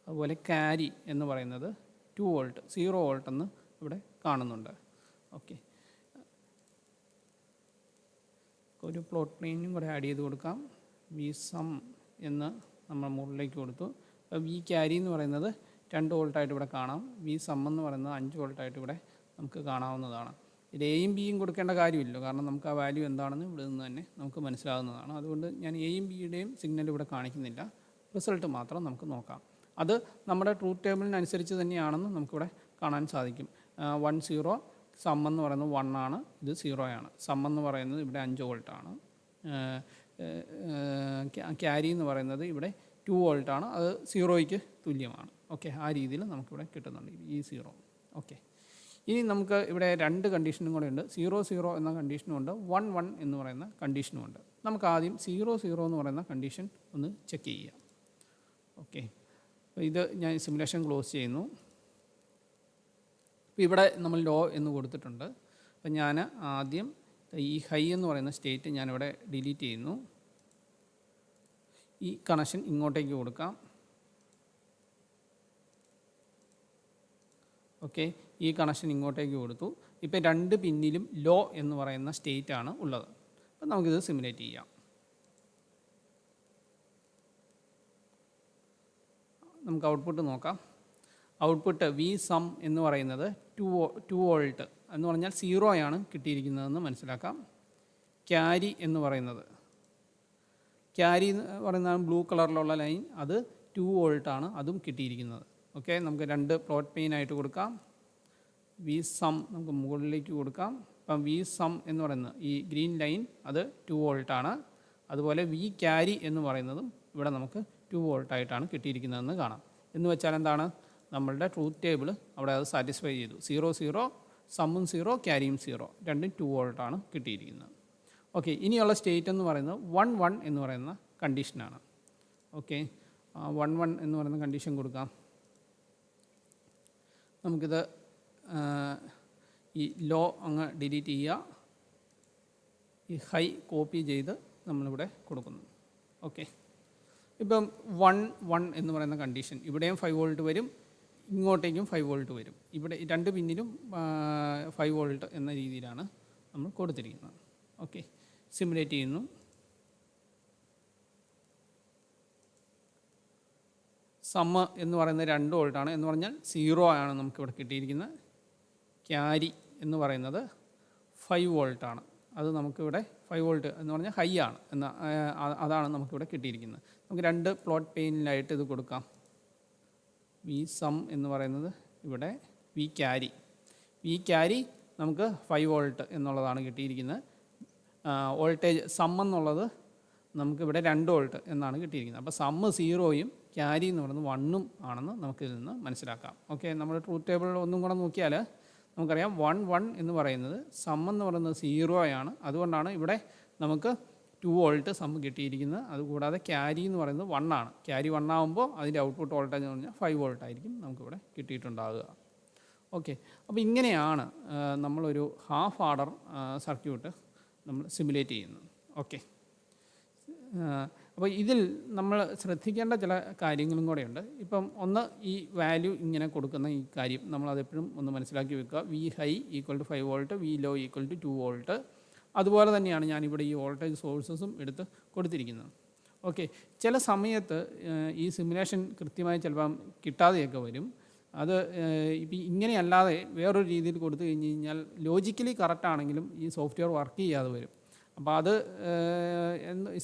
Speaker 1: അതുപോലെ ക്യാരി എന്ന് പറയുന്നത് 2 വോൾട്ട് 0 വോൾട്ട് എന്ന് ഇവിടെ കാണുന്നുണ്ട്. ഓക്കെ, ഒരു പ്ലോട്ട് പ്ലെയിനും കൂടെ ആഡ് ചെയ്ത് കൊടുക്കാം. വി സം എന്ന് നമ്മൾ മുകളിലേക്ക് കൊടുത്തു. അപ്പോൾ വി ക്യാരി എന്ന് പറയുന്നത് 2 വോൾട്ടായിട്ട് ഇവിടെ കാണാം. വി സം എന്ന് പറയുന്നത് 5 വോൾട്ടായിട്ട് ഇവിടെ നമുക്ക് കാണാവുന്നതാണ്. ഇത് എയും ബിയും കൊടുക്കേണ്ട കാര്യമില്ല, കാരണം നമുക്ക് ആ വാല്യൂ എന്താണെന്ന് ഇവിടെ നിന്ന് തന്നെ നമുക്ക് മനസ്സിലാകുന്നതാണ്. അതുകൊണ്ട് ഞാൻ എയും ബിയുടെയും സിഗ്നൽ ഇവിടെ കാണിക്കുന്നില്ല, റിസൾട്ട് മാത്രം നമുക്ക് നോക്കാം. അത് നമ്മുടെ ട്രൂത്ത് ടേബിളിനനുസരിച്ച് തന്നെയാണെന്ന് നമുക്കിവിടെ കാണാൻ സാധിക്കും. 1 0 സം എന്ന് പറയുന്നത് 1 ആണ്, ഇത് 0 ആണ്. സം എന്ന് പറയുന്നത് ഇവിടെ 5 വോൾട്ടാണ്. ക്യാരി എന്ന് പറയുന്നത് ഇവിടെ 2 വോൾട്ടാണ്, അത് 0യ്ക്ക് തുല്യമാണ്. ഓക്കെ, ആ രീതിയിൽ നമുക്കിവിടെ കിട്ടുന്നുണ്ട് ഈ 0. ഓക്കെ, ഇനി നമുക്ക് ഇവിടെ 2 കണ്ടീഷനും കൂടെ ഉണ്ട്. 0 0 എന്ന കണ്ടീഷനും ഉണ്ട്, 1 1 എന്ന് പറയുന്ന കണ്ടീഷനും ഉണ്ട്. നമുക്ക് ആദ്യം 0 0 എന്ന് പറയുന്ന കണ്ടീഷൻ ഒന്ന് ചെക്ക് ചെയ്യാം. ഓക്കെ, അപ്പോൾ ഇത് ഞാൻ സിമുലേഷൻ ക്ലോസ് ചെയ്യുന്നു. ഇപ്പോൾ ഇവിടെ നമ്മൾ ലോ എന്ന് കൊടുത്തിട്ടുണ്ട്. അപ്പോൾ ഞാൻ ആദ്യം ഈ ഹൈ എന്ന് പറയുന്ന സ്റ്റേറ്റ് ഞാനിവിടെ ഡിലീറ്റ് ചെയ്യുന്നു. ഈ കണക്ഷൻ ഇങ്ങോട്ടേക്ക് കൊടുക്കാം. ഓക്കെ, ഈ കണക്ഷൻ ഇങ്ങോട്ടേക്ക് കൊടുത്തു. ഇപ്പോൾ 2 പിന്നിലും ലോ എന്ന് പറയുന്ന സ്റ്റേറ്റ് ആണ് ഉള്ളത്. അപ്പോൾ നമുക്കിത് സിമുലേറ്റ് ചെയ്യാം. നമുക്ക് ഔട്ട്പുട്ട് നോക്കാം. ഔട്ട്പുട്ട് വി സം എന്ന് പറയുന്നത് 2 വോൾട്ട് എന്ന് പറഞ്ഞാൽ 0 ആണ് കിട്ടിയിരിക്കുന്നതെന്ന് മനസ്സിലാക്കാം. ക്യാരി എന്ന് പറയുന്നത് ബ്ലൂ കളറിലുള്ള ലൈൻ, അത് 2 വോൾട്ടാണ്, അതും കിട്ടിയിരിക്കുന്നത്. ഓക്കെ, നമുക്ക് 2 പ്ലോട്ട് പെയിനായിട്ട് കൊടുക്കാം. വി സം നമുക്ക് മുകളിലേക്ക് കൊടുക്കാം. അപ്പം വി സം എന്ന് പറയുന്നത് ഈ ഗ്രീൻ ലൈൻ അത് 2 വോൾട്ടാണ്. അതുപോലെ വി ക്യാരി എന്ന് പറയുന്നതും ഇവിടെ നമുക്ക് 2 വോൾട്ടായിട്ടാണ് കിട്ടിയിരിക്കുന്നതെന്ന് കാണാം. എന്ന് വെച്ചാൽ എന്താണ്, നമ്മളുടെ ട്രൂത്ത് ടേബിൾ അവിടെ അത് സാറ്റിസ്ഫൈ ചെയ്തു. 0 0 സമ്മും 0 ക്യാരിയും 0 രണ്ടും 2 വോൾട്ടാണ് കിട്ടിയിരിക്കുന്നത്. ഓക്കെ, ഇനിയുള്ള സ്റ്റേറ്റ് എന്ന് പറയുന്നത് 1 1 എന്ന് പറയുന്ന കണ്ടീഷനാണ്. ഓക്കെ, 1 1 എന്ന് പറയുന്ന കണ്ടീഷൻ കൊടുക്കാം. നമുക്കിത് ഈ ലോ അങ്ങ് ഡിലീറ്റ് ചെയ്യുക, ഈ ഹൈ കോപ്പി ചെയ്ത് നമ്മളിവിടെ കൊടുക്കുന്നു. ഓക്കെ, ഇപ്പം 1 1 എന്ന് പറയുന്ന കണ്ടീഷൻ ഇവിടെയും 5 വോൾട്ട് വരും, ഇങ്ങോട്ടേക്കും 5 വോൾട്ട് വരും. ഇവിടെ 2 പിന്നിലും 5 വോൾട്ട് എന്ന രീതിയിലാണ് നമ്മൾ കൊടുത്തിരിക്കുന്നത്. ഓക്കെ, സിമുലേറ്റ് ചെയ്യുന്നു. സമ്മ് എന്ന് പറയുന്നത് 2 വോൾട്ടാണ്, എന്ന് പറഞ്ഞാൽ 0 ആണ് നമുക്കിവിടെ കിട്ടിയിരിക്കുന്നത്. ക്യാരി എന്ന് പറയുന്നത് 5 വോൾട്ടാണ്, അത് നമുക്കിവിടെ 5 വോൾട്ട് എന്ന് പറഞ്ഞാൽ ഹൈ ആണ് എന്ന അതാണ് നമുക്കിവിടെ കിട്ടിയിരിക്കുന്നത്. നമുക്ക് 2 പ്ലോട്ട് പെയിനിലായിട്ട് ഇത് കൊടുക്കാം. വി സം എന്ന് പറയുന്നത് ഇവിടെ വി ക്യാരി നമുക്ക് 5 വോൾട്ട് എന്നുള്ളതാണ് കിട്ടിയിരിക്കുന്നത്. വോൾട്ടേജ് സം എന്നുള്ളത് നമുക്കിവിടെ 2 വോൾട്ട് എന്നാണ് കിട്ടിയിരിക്കുന്നത്. അപ്പോൾ സമ്മ് 0യും ക്യാരി എന്ന് പറയുന്നത് 1ഉം ആണെന്ന് നമുക്കിതിൽ നിന്ന് മനസ്സിലാക്കാം. ഓക്കെ, നമ്മൾ ട്രൂത്ത് ടേബിളിൽ ഒന്നും കൂടെ നോക്കിയാൽ നമുക്കറിയാം 1 1 എന്ന് പറയുന്നത് സം എന്ന് പറയുന്നത് 0 ആണ്. അതുകൊണ്ടാണ് ഇവിടെ നമുക്ക് 2 വോൾട്ട് സം കിട്ടിയിരിക്കുന്നത്. അതുകൂടാതെ ക്യാരി എന്ന് പറയുന്നത് 1 ആണ്. ക്യാരി 1 ആകുമ്പോൾ അതിൻ്റെ ഔട്ട്പുട്ട് വോൾട്ടേജ് എന്ന് പറഞ്ഞാൽ 5 വോൾട്ട് ആയിരിക്കും നമുക്കിവിടെ കിട്ടിയിട്ടുണ്ടാകുക. ഓക്കെ, അപ്പോൾ ഇങ്ങനെയാണ് നമ്മളൊരു ഹാഫ് ആർഡർ സർക്യൂട്ട് നമ്മൾ സിമുലേറ്റ് ചെയ്യുന്നത്. ഓക്കെ, അപ്പോൾ ഇതിൽ നമ്മൾ ശ്രദ്ധിക്കേണ്ട ചില കാര്യങ്ങളും കൂടെയുണ്ട്. ഇപ്പം ഒന്ന്, ഈ വാല്യൂ ഇങ്ങനെ കൊടുക്കുന്ന ഈ കാര്യം നമ്മളതെപ്പോഴും ഒന്ന് മനസ്സിലാക്കി വെക്കുക. V high equal to 5 volt, V low equal to 2 volt. അതുപോലെ തന്നെയാണ് ഞാനിവിടെ ഈ വോൾട്ടേജ് സോഴ്സസും എടുത്ത് കൊടുത്തിരിക്കുന്നത്. ഓക്കെ, ചില സമയത്ത് ഈ സിമുലേഷൻ കൃത്യമായി ചിലപ്പം കിട്ടാതെയൊക്കെ വരും. അത് ഇപ്പം ഇങ്ങനെയല്ലാതെ വേറൊരു രീതിയിൽ കൊടുത്തു കഴിഞ്ഞ് കഴിഞ്ഞാൽ ലോജിക്കലി കറക്റ്റാണെങ്കിലും ഈ സോഫ്റ്റ്വെയർ വർക്ക് ചെയ്യാതെ വരും. അപ്പോൾ അത്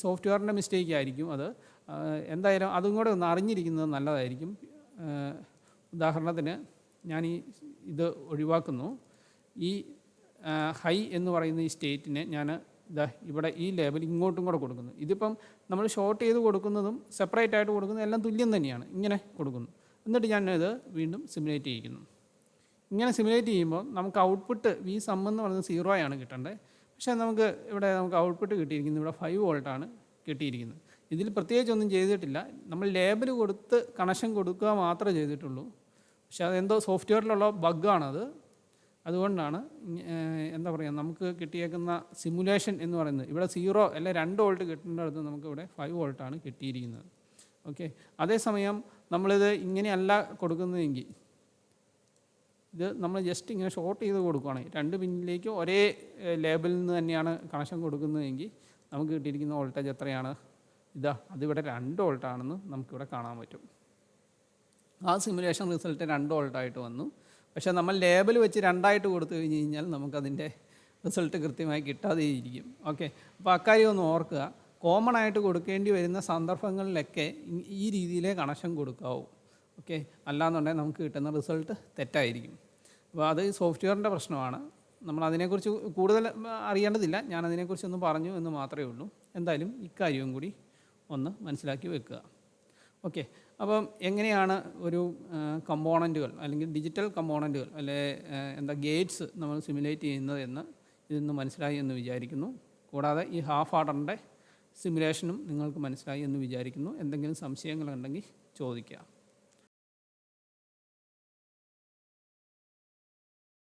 Speaker 1: സോഫ്റ്റ്വെയറിൻ്റെ മിസ്റ്റേക്ക് ആയിരിക്കും. അത് എന്തായാലും അതും കൂടെ ഒന്ന് അറിഞ്ഞിരിക്കുന്നത് നല്ലതായിരിക്കും. ഉദാഹരണത്തിന് ഞാൻ ഇത് ഒഴിവാക്കുന്നു. ഈ ഹൈ എന്ന് പറയുന്ന ഈ സ്റ്റേറ്റിനെ ഞാൻ ഇവിടെ ഈ ലേബൽ ഇങ്ങോട്ടും കൂടെ കൊടുക്കുന്നു. ഇതിപ്പം നമ്മൾ ഷോർട്ട് ചെയ്ത് കൊടുക്കുന്നതും സെപ്പറേറ്റ് ആയിട്ട് കൊടുക്കുന്നതും എല്ലാം തുല്യം തന്നെയാണ്. ഇങ്ങനെ കൊടുക്കുന്നു. എന്നിട്ട് ഞാനിത് വീണ്ടും സിമുലേറ്റ് ചെയ്യിക്കുന്നു. ഇങ്ങനെ സിമുലേറ്റ് ചെയ്യുമ്പോൾ നമുക്ക് ഔട്ട്പുട്ട് വി സം എന്ന് പറയുന്നത് 0 ആണ് കിട്ടേണ്ടത്. പക്ഷേ നമുക്ക് ഔട്ട്പുട്ട് കിട്ടിയിരിക്കുന്നത് ഇവിടെ 5 വോൾട്ടാണ് കിട്ടിയിരിക്കുന്നത്. ഇതിൽ പ്രത്യേകിച്ചൊന്നും ചെയ്തിട്ടില്ല. നമ്മൾ ലേബൽ കൊടുത്ത് കണക്ഷൻ കൊടുക്കുക മാത്രമേ ചെയ്തിട്ടുള്ളൂ. പക്ഷേ അതെന്തോ സോഫ്റ്റ്വെയറിലുള്ള ബഗ്ഗാണത്. അതുകൊണ്ടാണ് എന്താ പറയുക, നമുക്ക് കിട്ടിയേക്കുന്ന സിമുലേഷൻ എന്ന് പറയുന്നത് ഇവിടെ 0 അല്ലെ 2 വോൾട്ട് കിട്ടേണ്ടടുത്ത് നമുക്കിവിടെ 5 വോൾട്ടാണ് കിട്ടിയിരിക്കുന്നത്. ഓക്കെ, അതേസമയം നമ്മളിത് ഇങ്ങനെയല്ല കൊടുക്കുന്നതെങ്കിൽ, ഇത് നമ്മൾ ജസ്റ്റ് ഇങ്ങനെ ഷോർട്ട് ചെയ്ത് കൊടുക്കുകയാണെങ്കിൽ 2 പിന്നിലേക്ക് ഒരേ ലേബലിൽ നിന്ന് തന്നെയാണ് കണക്ഷൻ കൊടുക്കുന്നതെങ്കിൽ നമുക്ക് കിട്ടിയിരിക്കുന്ന വോൾട്ടേജ് എത്രയാണ്? അതിവിടെ 2 വോൾട്ടാണെന്ന് നമുക്കിവിടെ കാണാൻ പറ്റും. ആ സിമുലേഷൻ റിസൾട്ട് 2 വോൾട്ടായിട്ട് വന്നു. പക്ഷേ നമ്മൾ ലേബൽ വെച്ച് 2ആയിട്ട് കൊടുത്തു കഴിഞ്ഞ് കഴിഞ്ഞാൽ നമുക്കതിൻ്റെ റിസൾട്ട് കൃത്യമായി കിട്ടാതെ ഇരിക്കും. ഓക്കെ, അപ്പോൾ അക്കാര്യം ഒന്ന് ഓർക്കുക. കോമൺ ആയിട്ട് കൊടുക്കേണ്ടി വരുന്ന സന്ദർഭങ്ങളിലൊക്കെ ഈ രീതിയിലേ കണക്ഷൻ കൊടുക്കാവൂ. ഓക്കെ, അല്ലാന്നുണ്ടെങ്കിൽ നമുക്ക് കിട്ടുന്ന റിസൾട്ട് തെറ്റായിരിക്കും. അപ്പോൾ അത് സോഫ്റ്റ്വെയറിൻ്റെ പ്രശ്നമാണ്. നമ്മൾ അതിനെക്കുറിച്ച് കൂടുതൽ അറിയേണ്ടതില്ല. ഞാനതിനെക്കുറിച്ചൊന്ന് പറഞ്ഞു എന്ന് മാത്രമേ ഉള്ളൂ. എന്തായാലും ഇക്കാര്യവും കൂടി ഒന്ന് മനസ്സിലാക്കി വെക്കുക. ഓക്കെ, അപ്പം എങ്ങനെയാണ് ഒരു കമ്പോണൻറ്റുകൾ അല്ലെങ്കിൽ ഡിജിറ്റൽ കമ്പോണൻറ്റുകൾ ഗേറ്റ്സ് നമ്മൾ സിമുലേറ്റ് ചെയ്യുന്നത് എന്ന് ഇതിന്ന് മനസ്സിലായി എന്ന് വിചാരിക്കുന്നു. കൂടാതെ ഈ ഹാഫ് ആർഡറിൻ്റെ സിമുലേഷനും നിങ്ങൾക്ക് മനസ്സിലായി എന്ന് വിചാരിക്കുന്നു. എന്തെങ്കിലും സംശയങ്ങളുണ്ടെങ്കിൽ ചോദിക്കുക.